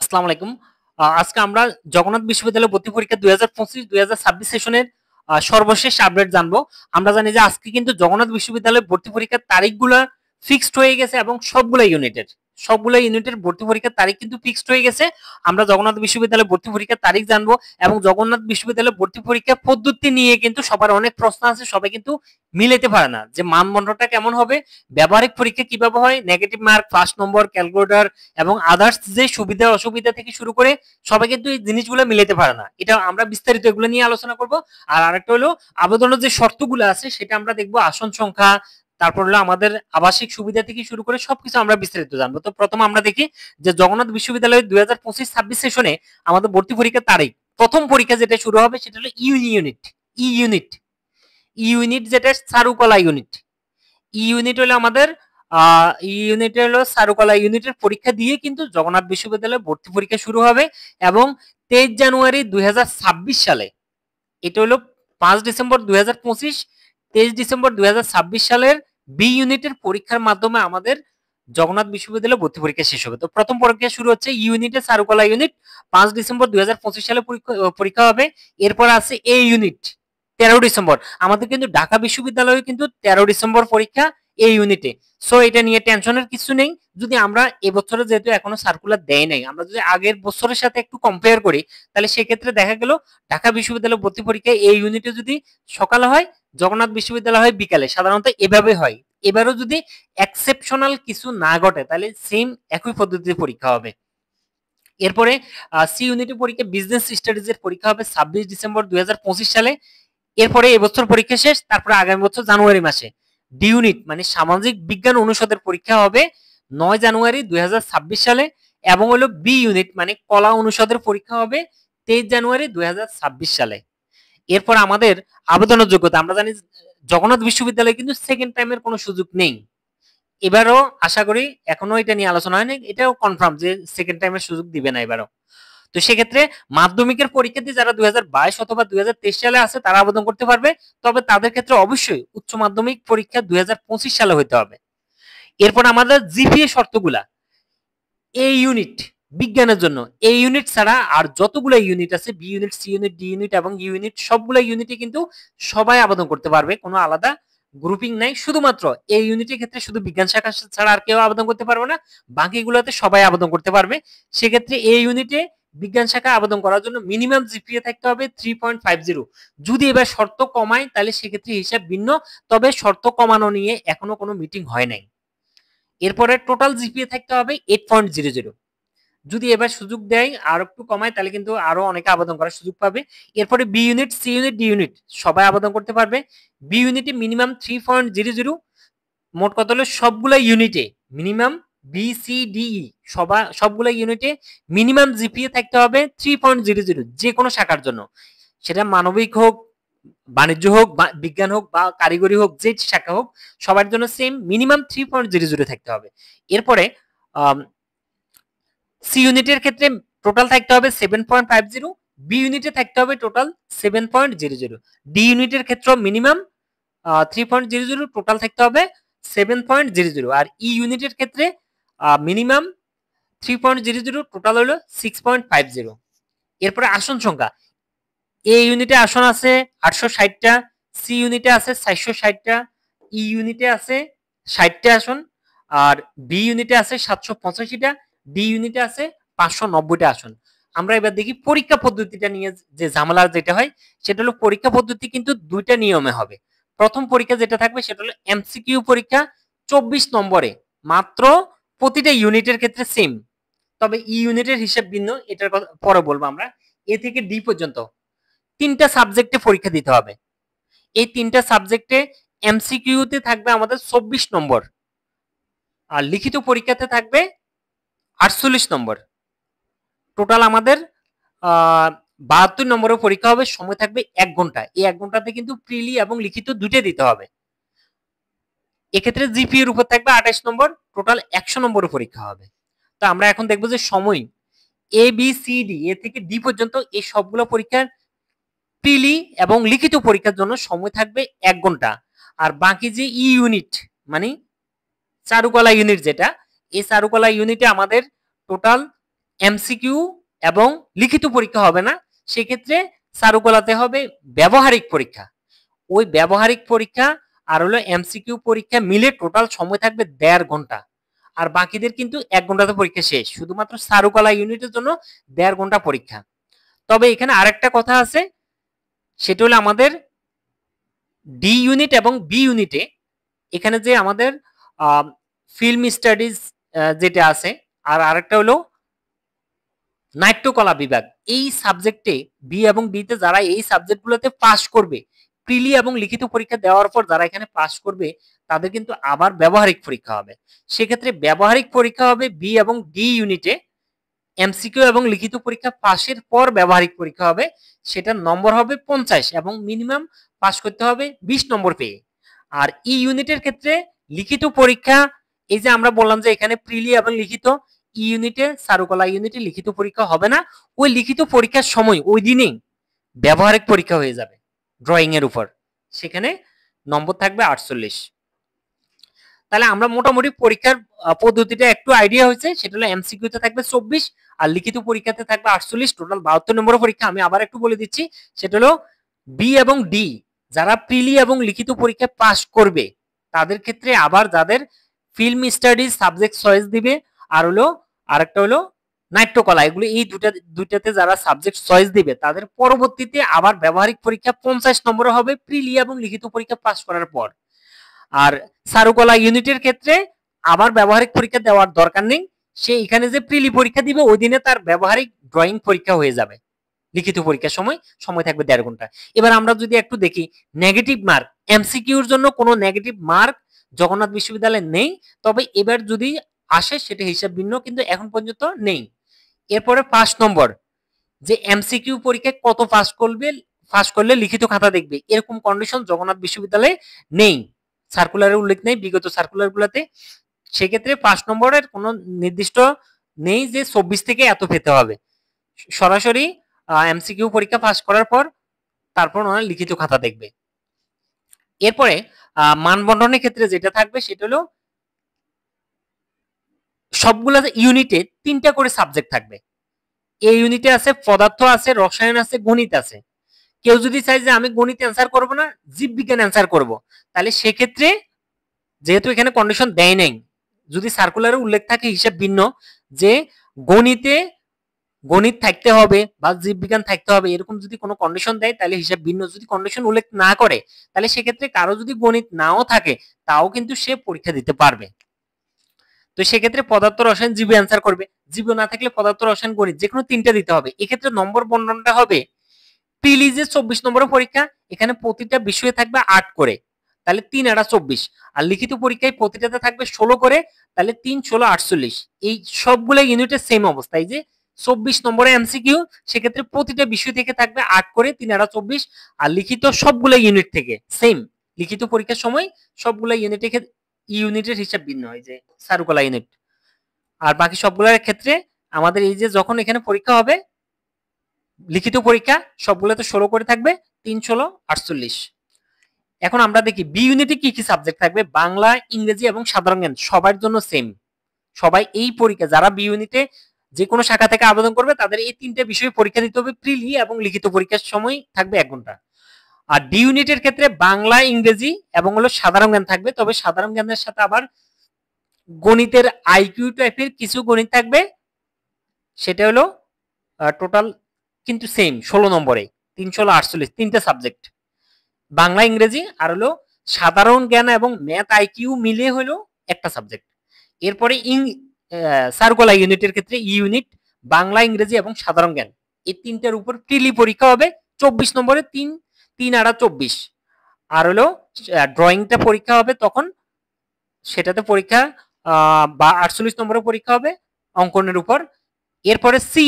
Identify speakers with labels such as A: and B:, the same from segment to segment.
A: আসসালামু আলাইকুম। আজকে আমরা জগন্নাথ বিশ্ববিদ্যালয় ভর্তি পরীক্ষা 2025-2026 সেশনের সর্বশেষ আপডেট জানবো। আমরা জানি যে আজকে কিন্তু জগন্নাথ বিশ্ববিদ্যালয় ভর্তি পরীক্ষার তারিখগুলো ফিক্সড হয়ে গেছে এবং সবগুলো ইউনিটের ভর্তি পরীক্ষার তারিখ কিন্তু ফিক্সড হয়ে গেছে। আমরা জগন্নাথ বিশ্ববিদ্যালয় ভর্তি পরীক্ষার তারিখ জানবো এবং জগন্নাথ বিশ্ববিদ্যালয় ভর্তি পরীক্ষা পদ্ধতি নিয়ে কিন্তু সবার অনেক প্রশ্ন আছে, সবাই কিন্তু মিলাতে পারে না যে মানদণ্ডটা কেমন হবে, ব্যবহারিক পরীক্ষা কিভাবে হয়, নেগেটিভ মার্ক, ফার্স্ট নম্বর, ক্যালকুলেটর এবং আদার্স যে সুবিধা অসুবিধা থেকে শুরু করে সবাই কিন্তু এই জিনিসগুলো মিলাতে পারে না। এটা আমরা বিস্তারিত এগুলো নিয়ে আলোচনা করব। আর আরেকটা হলো আবেদনের যে শর্তগুলো আছে সেটা আমরা দেখবো, আসন সংখ্যা, তারপর হলো আমাদের আবাসিক সুবিধা থেকে শুরু করে সবকিছু আমরা বিস্তারিত জানবো। তো প্রথম আমরা দেখি যে জগন্নাথ বিশ্ববিদ্যালয়ের 2025-26 সেশনে আমাদের ভর্তি পরীক্ষার তারিখ, প্রথম পরীক্ষা যেটা শুরু হবে সেটা হলো ইউনিট যেটা চারুকলা ইউনিট। ইউনিট হলো আমাদের চারুকলা ইউনিটের পরীক্ষা দিয়ে কিন্তু জগন্নাথ বিশ্ববিদ্যালয়ে ভর্তি পরীক্ষা শুরু হবে এবং 23 জানুয়ারি 2026 সালে, এটা হলো 5 ডিসেম্বর 2025, 23 ডিসেম্বর 2026 সালের বি ইউনিটের পরীক্ষার মাধ্যমে আমাদের জগন্নাথ বিশ্ববিদ্যালয়ে ভর্তি পরীক্ষা শেষ হবে। তো প্রথম পরীক্ষা শুরু হচ্ছে ইউনিটে চারুকলা ইউনিট, 5 ডিসেম্বর 2025 সালে পরীক্ষা হবে। এরপর আছে এ ইউনিট 13 ডিসেম্বর। আমাদের কিন্তু ঢাকা বিশ্ববিদ্যালয়ে কিন্তু 13 ডিসেম্বর পরীক্ষা এই ইউনিটে। সো এটা নিয়ে টেনশনের কিছু নেই। যদি আমরা এবছরে যেহেতু এখনো সার্কুলার দেয় নাই, আমরা যদি আগের বছরের সাথে একটু কম্পেয়ার করি তাহলে সেক্ষেত্রে দেখা গেল ঢাকা বিশ্ববিদ্যালয় ভর্তি পরীক্ষা এই ইউনিটে যদি সকালে হয়, জগন্নাথ বিশ্ববিদ্যালয় হয় বিকালে, সাধারণত এভাবে হয়। এবারও যদি এক্সেপশনাল কিছু না ঘটে তাহলে সেম একই পদ্ধতিতে পরীক্ষা হবে। এরপরে সি ইউনিটে পরীক্ষা বিজনেস স্টাডিজের পরীক্ষা হবে 26 ডিসেম্বর 2025 সালে। এরপরে এবছর পরীক্ষা শেষ, তারপরে আগামী বছর জানুয়ারি মাসে ডি ইউনিট মানে সামাজিক বিজ্ঞান অনুষদের পরীক্ষা হবে 9 জানুয়ারি 2026 সালে এবং হলো বি ইউনিট মানে কলা অনুষদের পরীক্ষা হবে 23 জানুয়ারি 2026 সালে। এরপর আমাদের আবেদনের যোগ্যতা, আমরা জানি জগন্নাথ বিশ্ববিদ্যালয়ে কিন্তু সেকেন্ড টাইমের কোনো সুযোগ নেই। এবারও আশা করি, এখনো এটা নিয়ে আলোচনা হয়নি, এটাও কনফার্ম যে সেকেন্ড টাইমের সুযোগ দিবে না এবারও। তো সেক্ষেত্রে মাধ্যমিকের পরীক্ষার্থী যারা 2022 অথবা 2023 সালে আছে তারা আবেদন করতে পারবে, তবে তাদের ক্ষেত্রে অবশ্যই উচ্চ মাধ্যমিক পরীক্ষা 2025 সালে হতে হবে। এরপর আমাদের জিপিএ শর্তগুলা, এই ইউনিট বিজ্ঞানের জন্য এই ইউনিট ছাড়া আর যতগুলো ইউনিট আছে, B unit, C unit, D unit এবং ইউ ইউনিট, সবগুলো ইউনিটে কিন্তু সবাই আবেদন করতে পারবে, কোনো আলাদা গ্রুপিং নাই। শুধুমাত্র এই ইউনিটের ক্ষেত্রে শুধু বিজ্ঞান শাখা ছাড়া আর কেউ আবেদন করতে পারবে না, বাকিগুলোতে সবাই আবেদন করতে পারবে। সেক্ষেত্রে এই ইউনিটে বিজ্ঞান শাখা আবেদন করার জন্য মিনিমাম জিপিএ থাকতে হবে 3.50। যদি এবার শর্ত কমায় তাহলে সেক্ষেত্রে হিসাব ভিন্ন, তবে শর্ত কমানো নিয়ে এখনো কোনো মিটিং হয় নাই। এরপরে টোটাল জিপিএ থাকতে হবে 8.00। যদি এবার সুযোগ দেয় আর একটু কমায় তাহলে কিন্তু আরো অনেকে আবেদন করার সুযোগ পাবে। এরপরে B unit, C unit, D unit সবাই আবেদন করতে পারবে। বি ইউনিটে মিনিমাম 3.00, মোট কত হলো সবগুলা ইউনিটে minimum B C D E সবগুলা ইউনিটে মিনিমাম জিপিএ থাকতে হবে 3.00, যে কোনো শাখার জন্য, সেটা মানবিক হোক, বাণিজ্য হোক, বিজ্ঞান হোক বা কারিগরি হোক, যে শাখা হোক সবার জন্য সেম মিনিমাম 3.00 থাকতে হবে। এরপরে সি ইউনিটের ক্ষেত্রে টোটাল থাকতে হবে 7.50, বি ইউনিটে থাকতে হবে টোটাল 7.00, ডি ইউনিটের ক্ষেত্রে মিনিমাম 3.00, টোটাল থাকতে হবে 7.00, আর ই ইউনিটের ক্ষেত্রে মিনিমাম 3.00, টোটাল হলো 6.50। এরপরে আসন সংখ্যা, এ ইউনিটে আসন আছে 860টা, সি ইউনিটে আছে 460টা, ই ইউনিটে আছে 60টা আসন, আর বি ইউনিটে আছে 785টা, ডি ইউনিটে আছে 590টা আসন। আমরা এবার দেখি পরীক্ষা পদ্ধতিটা নিয়ে যে ঝামেলা যেটা হয় সেটা হলো পরীক্ষা পদ্ধতি কিন্তু দুইটা নিয়মে হবে। প্রথম পরীক্ষা যেটা থাকবে সেটা হলো এমসিকিউ পরীক্ষা 24 নম্বরে, মাত্র প্রতিটা ইউনিটের ক্ষেত্রে সেম, তবে ই ইউনিটের হিসাব ভিন্ন, এটার কথা পরে বলবো আমরা। এ থেকে ডি পর্যন্ত 3টা সাবজেক্টে পরীক্ষা দিতে হবে। এই 3টা সাবজেক্টে এমসিকিউতে থাকবে আমাদের 24 নম্বর আর লিখিত পরীক্ষাতে থাকবে 48 নম্বর। টোটাল আমাদের 72 নম্বরের পরীক্ষা হবে, সময় থাকবে 1 ঘন্টা। এই 1 ঘন্টাতে কিন্তু প্রিলি এবং লিখিত দুইটাই দিতে হবে। এক্ষেত্রে জিপিএ এর উপর থাকবে 28 নম্বর, টোটাল 100 নম্বরের পরীক্ষা হবে। তো আমরা এখন দেখবো যে সময় এ বি সি ডি, এ থেকে ডি পর্যন্ত এই সবগুলো পরীক্ষার প্রিলি এবং লিখিত পরীক্ষার জন্য সময় থাকবে 1 ঘন্টা। আর বাকি যে ই ইউনিট মানে চারুকলা ইউনিট, যেটা এই চারুকলা ইউনিটে আমাদের টোটাল এমসিকিউ এবং লিখিত পরীক্ষা হবে না, সেক্ষেত্রে চারুকলাতে হবে ব্যবহারিক পরীক্ষা। ওই ব্যবহারিক পরীক্ষা আর হলো এমসিকিউ পরীক্ষা মিলে টোটাল সময় থাকবে 1.5 ঘন্টা। আর বাকিদের কিন্তু 1 ঘন্টাতে পরীক্ষা শেষ, শুধুমাত্র চারুকলা ইউনিটের জন্য 1.5 ঘন্টা পরীক্ষা। তবে এখানে আরেকটা কথা আছে, সেটা হলো আমাদের ডি ইউনিট এবং বি ইউনিটে এখানে যে আমাদের ফিল্ম স্টাডিজ যেটা আছে, আর আরেকটা হলো নাট্যকলা বিভাগ, এই সাবজেক্টে বি এবং ডিতে যারা এই সাবজেক্টগুলোতে পাস করবে, প্রিলি এবং লিখিত পরীক্ষা দেওয়ার পর যারা এখানে পাস করবে, তাদের কিন্তু আবার ব্যবহারিক পরীক্ষা হবে। সেক্ষেত্রে ব্যবহারিক পরীক্ষা হবে বি এবং ডি ইউনিটে, এমসিকিউ এবং লিখিত পরীক্ষা পাশের পর ব্যবহারিক পরীক্ষা হবে, সেটার নম্বর হবে 50 এবং মিনিমাম পাস করতে হবে 20 নম্বর পেয়ে। আর ই ইউনিটের ক্ষেত্রে লিখিত পরীক্ষা, এই যে আমরা বললাম যে এখানে প্রিলি এবং লিখিত, ই ইউনিটে চারুকলা ইউনিটে লিখিত পরীক্ষা হবে না, ওই লিখিত পরীক্ষার সময় ওই দিনেই ব্যবহারিক পরীক্ষা হয়ে যাবে ড্রয়িং এর উপর, সেখানে নম্বর থাকবে 48। তাহলে আমরা মোটামুটি পরীক্ষার পদ্ধতিটা একটু আইডিয়া হয়েছে, সেটা হলো এমসিকিউ তে থাকবে 24 আর লিখিত পরীক্ষাতে থাকবে 48, টোটাল 72 নম্বরের পরীক্ষা। আমি আবার একটু বলে দিচ্ছি, সেটা হলো বি এবং ডি যারা প্রিলি এবং লিখিত পরীক্ষা পাস করবে, তাদের ক্ষেত্রে আবার যাদের ফিল্ম স্টাডিজ সাবজেক্ট চয়েস দিবে, আর হলো আরেকটা হলো নাট্যকলা, এগুলো এই দুইটাতে যারা সাবজেক্ট চয়েস দিবে, তাদের পরবর্তীতে আবার ব্যবহারিক পরীক্ষা 50 নম্বরে হবে প্রিলি এবং লিখিত পরীক্ষা পাস করার পর। আর চারুকলা ইউনিটের ক্ষেত্রে আবার ব্যবহারিক পরীক্ষা দেওয়ার দরকার নেই, সে এখানে যে প্রিলি পরীক্ষা দিবে ওই দিনে তার ব্যবহারিক ড্রয়িং পরীক্ষা হয়ে যাবে। লিখিত পরীক্ষার সময় থাকবে 1.5 ঘন্টা। এবার আমরা যদি একটু দেখি নেগেটিভ মার্ক, এমসিকিউর জন্য কোনো নেগেটিভ মার্ক জগন্নাথ বিশ্ববিদ্যালয়ে নেই, তবে এবার যদি আসে সেটা হিসাব ভিন্ন, কিন্তু এখন পর্যন্ত নেই। এরপরে 5 নম্বর, যে এমসিকিউ পরীক্ষায় কত পাস করলে লিখিত খাতা দেখবে, এরকম কন্ডিশন জগন্নাথ বিশ্ববিদ্যালয়ে নেই, সার্কুলারে উল্লেখ নেই বিগত সার্কুলার গুলাতে। সেক্ষেত্রে 5 নম্বরের কোনো নির্দিষ্ট নেই যে 24 থেকে এত পেতে হবে, সরাসরি এমসিকিউ পরীক্ষা পাস করার পর তারপর ওরা লিখিত খাতা দেখবে। এরপরে মানবন্ধনের ক্ষেত্রে যেটা থাকবে সেটা হলো সবগুলা ইউনিটে 3টা করে সাবজেক্ট থাকবে। এই ইউনিটে আছে পদার্থ আছে, রসায়ন আছে, গণিত আছে। কেউ যদি চাই যে আমি গণিত অ্যান্সার করব না, জীববিজ্ঞান অ্যান্সার করব, তাহলে সেক্ষেত্রে যেহেতু এখানে কন্ডিশন দেয় নাই, যদি সার্কুলারে উল্লেখ থাকে হিসাব ভিন্ন যে গণিত থাকতে হবে বা জীববিজ্ঞান থাকতে হবে, এরকম যদি কোনো কন্ডিশন দেয় তাহলে হিসাব ভিন্ন। যদি কন্ডিশন উল্লেখ না করে, তাহলে সেক্ষেত্রে কারো যদি গণিত নাও থাকে তাও কিন্তু সে পরীক্ষা দিতে পারবে। তো সেক্ষেত্রে পদার্থ রসায়ন জীব অ্যান্সার করবে, জীব না থাকলে পদার্থ রসায়ন গণিত যে কোনো 3টা দিতে হবে। এক্ষেত্রে নম্বর বন্টনটা হবে প্রিলিজে 24 নম্বরের পরীক্ষা, এখানে প্রতিটা বিষয়ে থাকবে 8 করে, তাহলে 3 8 24, আর লিখিত পরীক্ষায় প্রতিটাতে থাকবে 16 করে, তাহলে 3 16 48। এই সবগুলো ইউনিটের সেম অবস্থা, এই যে 24 নম্বরে এমসিকিউ, সেক্ষেত্রে প্রতিটা বিষয় থেকে থাকবে 8 করে, 3 8 24, আর লিখিত সবগুলো ইউনিট থেকে সেম, লিখিত পরীক্ষার সময় সবগুলো ইউনিটের হিসাব ভিন্ন হয়, যে চারুকলা ইউনিট। আর বাকি সবগুলোর ক্ষেত্রে আমাদের এই যে যখন এখানে পরীক্ষা হবে লিখিত পরীক্ষা, সবগুলোতে 16 করে থাকবে, 3 16 48। এখন আমরা দেখি বি ইউনিটে কি কি সাবজেক্ট থাকবে। বাংলা, ইংরেজি এবং সাধারণ জ্ঞান সবার জন্য সেম, সবাই এই পরীক্ষা যারা বি ইউনিটে যে কোনো শাখা থেকে আবেদন করবে তাদের এই 3টে বিষয়ে পরীক্ষা দিতে হবে, প্রিলি এবং লিখিত পরীক্ষার সময় থাকবে 1 ঘন্টা। আর ডি ইউনিটের ক্ষেত্রে বাংলা, ইংরেজি এবং হলো সাধারণ জ্ঞান থাকবে, তবে সাধারণ জ্ঞানের সাথে আবার গণিতের আইকিউ টাইপের কিছু গণিত থাকবে, সেটা হলো টোটাল কিন্তু সেম 16 নম্বরে, 3 16 48, 3টে সাবজেক্ট, বাংলা, ইংরেজি আর হলো সাধারণ জ্ঞান এবং ম্যাথ আইকিউ মিলে হলো একটা সাবজেক্ট। এরপরে সার্কুলার ইউনিটের ক্ষেত্রে ই ইউনিট, বাংলা, ইংরেজি এবং সাধারণ জ্ঞান, এই 3টার উপর প্রিলি পরীক্ষা হবে 24 নম্বরে, 3 3 8 24। আর হলো ড্রয়িংটা পরীক্ষা হবে তখন, সেটাতে পরীক্ষা বা 48 নম্বরের পরীক্ষা হবে অঙ্কনের উপর। এরপরে সি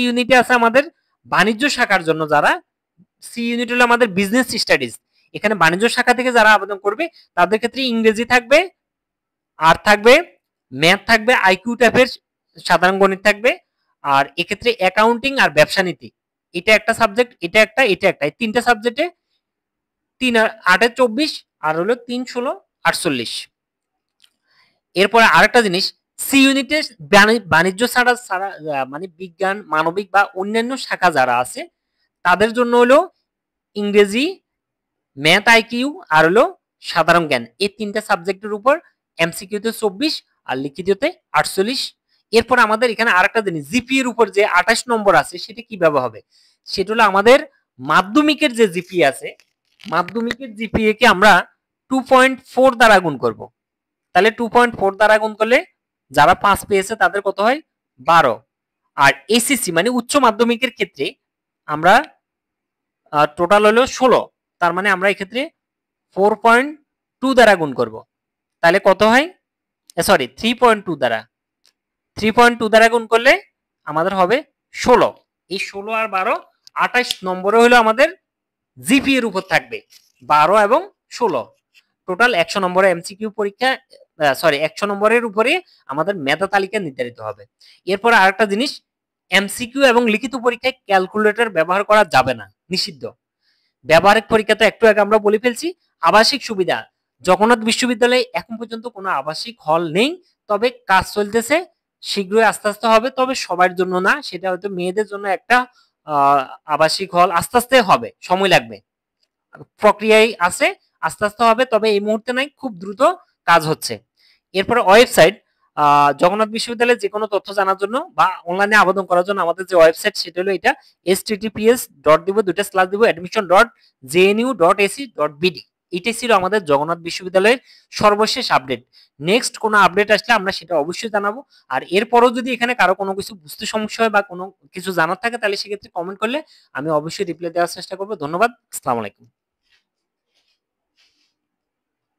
A: ইউনিটে আছে আমাদের বাণিজ্য শাখার জন্য, যারা সি ইউনিট হলো আমাদের বিজনেস স্টাডিজ, এখানে বাণিজ্য শাখা থেকে যারা আবেদন করবে তাদের ক্ষেত্রে ইংরেজি থাকবে, আর থাকবে ম্যাথ থাকবে, আইকিউ টাইপের সাধারণ গণিত থাকবে, আর এক্ষেত্রে অ্যাকাউন্টিং আর ব্যবসা নীতি, এটা একটা সাবজেক্ট, এটা একটা, এই 3টে সাবজেক্টে 3 8 24 আর হলো 3 16 48। এরপরে আরেকটা জিনিস, সি ইউনিটে বাণিজ্য ছাড়া ছাড়া মানে বিজ্ঞান, মানবিক বা অন্যান্য শাখা যারা আছে তাদের জন্য হলো ইংরেজি, ম্যাথ আইকিউ আর হলো সাধারণ জ্ঞান, এই তিনটা সাবজেক্টের উপর এমসিকিউতে 24 আর লিখিততে 48। এরপর আমাদের এখানে আরেকটা জিনিস, জিপি এর উপর যে 28 নম্বর আছে সেটা কিভাবে হবে, সেটা হলো আমাদের মাধ্যমিকের যে জিপি আছে, মাধ্যমিকের জিপিএ কে আমরা 2.4 দ্বারা গুণ করব। তাহলে 2.4 দ্বারা গুণ করলে যারা 5 পেয়েছে তাদের কত হয়, 12। আর এসএসসি মানে উচ্চ মাধ্যমিকের ক্ষেত্রে আমরা টোটাল হলো 16, তার মানে আমরা এক্ষেত্রে 4.2 দ্বারা গুণ করব। তাহলে কত হয়, সরি 3.2 দ্বারা, 3.2 দ্বারা গুণ করলে আমাদের হবে 16। এই 16 আর 12 28 নম্বরে হলো আমাদের জিপি এর উপর থাকবে, 12 এবং 16। টোটাল 100 নম্বরের এমসিকিউ পরীক্ষা, সরি 100 নম্বরের উপরে আমাদের মেধা তালিকা নির্ধারিত হবে। এরপর আরেকটা জিনিস, এমসিকিউ এবং লিখিত পরীক্ষায় ক্যালকুলেটর ব্যবহার করা যাবে না, নিষিদ্ধ। ব্যবহারিক পরীক্ষা তো একটু আগে আমরা বলে ফেলছি। আবাসিক সুবিধা, জগন্নাথ বিশ্ববিদ্যালয়ে এখন পর্যন্ত কোনো আবাসিক হল নেই, তবে কাজ চলতেছে, শীঘ্রই আস্তে আস্তে হবে, তবে সবার জন্য না, সেটা হয়তো মেয়েদের জন্য একটা আবাসিক হল আস্তে আস্তে হবে, সময় লাগবে, প্রক্রিয়ায় আছে, আস্তে আস্তে হবে, তবে এই মুহূর্তে নাই, খুব দ্রুত কাজ হচ্ছে। এরপরে ওয়েবসাইট, জগন্নাথ বিশ্ববিদ্যালয়ের যে কোনো তথ্য জানার জন্য বা অনলাইনে আবেদন করার জন্য আমাদের যে ওয়েবসাইট সেটা হলো এটা, https দিব, দুইটা স্ল্যাশ দিব, admission.jnu.ac.bd। এটাই ছিল আমাদের জগন্নাথ বিশ্ববিদ্যালয়ের সর্বশেষ আপডেট। নেক্সট কোনো আপডেট আসলে আমরা সেটা অবশ্যই জানাবো। আর এরপরও যদি এখানে কারো কোনো কিছু বুঝতে সমস্যা হয় বা কোনো কিছু জানার থাকে তাহলে সেক্ষেত্রে কমেন্ট করলে আমি অবশ্যই রিপ্লাই দেওয়ার চেষ্টা করবো। ধন্যবাদ, আসসালামু আলাইকুম।